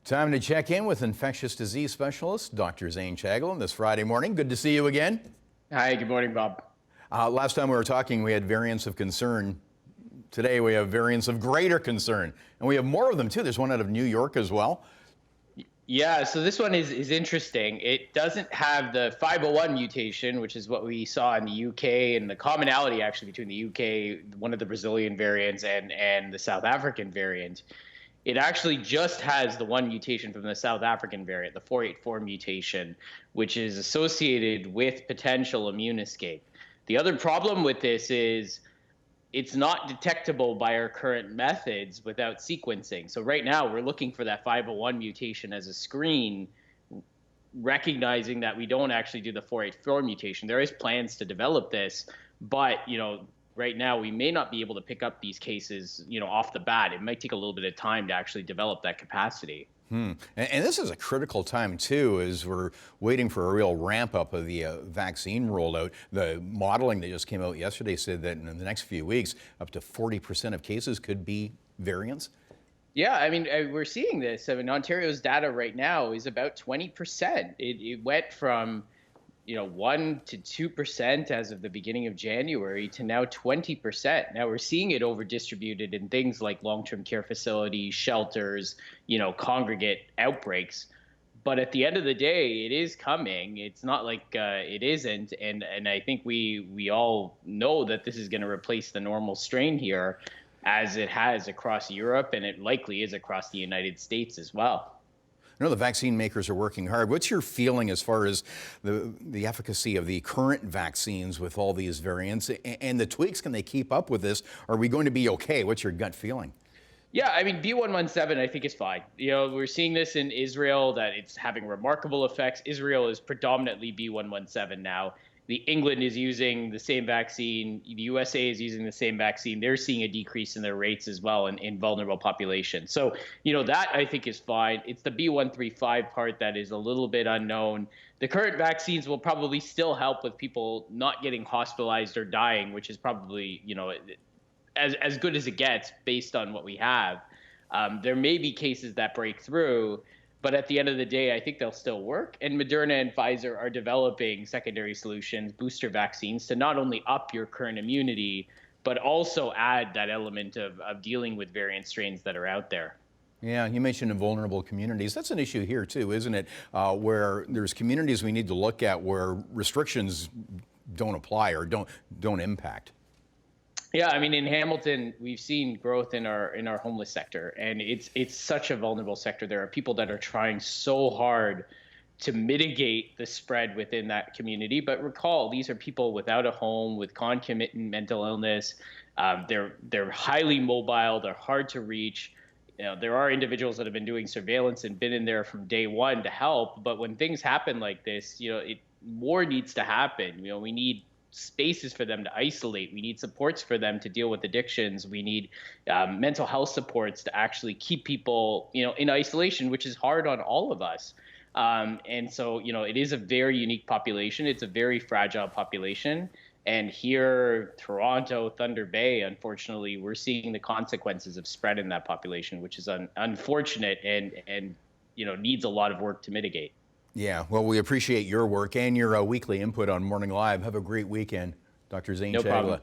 Time to check in with infectious disease specialist, Dr. Zain Chagla, this Friday morning. Good to see you again. Hi, good morning, Bob. Last time we were talking, we had variants of concern. Today we have variants of greater concern, and we have more of them too. There's one out of New York as well. Yeah, so this one is interesting. It doesn't have the 501 mutation, which is what we saw in the UK, and the commonality actually between the UK, one of the Brazilian variants, and the South African variant. It actually just has the one mutation from the South African variant, the 484 mutation, which is associated with potential immune escape. The other problem with this is it's not detectable by our current methods without sequencing. So right now we're looking for that 501 mutation as a screen, recognizing that we don't actually do the 484 mutation. There is plans to develop this, but right now we may not be able to pick up these cases, off the bat. It might take a little bit of time to actually develop that capacity. And this is a critical time, too, as we're waiting for a real ramp up of the vaccine rollout. The modeling that just came out yesterday said that in the next few weeks, up to 40% of cases could be variants. Yeah, I mean, we're seeing this. I mean, Ontario's data right now is about 20%. It went from 1 to 2% as of the beginning of January to now 20%. Now we're seeing it over distributed in things like long-term care facilities, shelters, congregate outbreaks. But at the end of the day, it is coming. It's not like it isn't. And I think we all know that this is going to replace the normal strain here, as it has across Europe, and it likely is across the United States as well. I know the vaccine makers are working hard. What's your feeling as far as the efficacy of the current vaccines with all these variants and the tweaks? Can they keep up with this? Are we going to be okay? What's your gut feeling? Yeah, I mean, B117 I think is fine. We're seeing this in Israel, that it's having remarkable effects. Israel is predominantly B117 now. England is using the same vaccine. The USA is using the same vaccine. They're seeing a decrease in their rates as well in vulnerable populations. So, that I think is fine. It's the B135 part that is a little bit unknown. The current vaccines will probably still help with people not getting hospitalized or dying, which is probably, as good as it gets based on what we have. There may be cases that break through, but at the end of the day, I think they'll still work. And Moderna and Pfizer are developing secondary solutions, booster vaccines, to not only up your current immunity, but also add that element of dealing with variant strains that are out there. Yeah, you mentioned in vulnerable communities. That's an issue here too, isn't it? Where there's communities we need to look at where restrictions don't apply or don't impact. Yeah, I mean, in Hamilton, we've seen growth in our homeless sector, and it's such a vulnerable sector. There are people that are trying so hard to mitigate the spread within that community. But recall, these are people without a home, with concomitant mental illness. They're highly mobile. They're hard to reach. There are individuals that have been doing surveillance and been in there from day one to help. But when things happen like this, more needs to happen. We need spaces for them to isolate. We need supports for them to deal with addictions. We need mental health supports to actually keep people, in isolation, which is hard on all of us. And so, it is a very unique population. It's a very fragile population. And here, Toronto, Thunder Bay, unfortunately, we're seeing the consequences of spread in that population, which is unfortunate and needs a lot of work to mitigate. Yeah, well, we appreciate your work and your weekly input on Morning Live. Have a great weekend, Dr. Zain Chagla. No problem.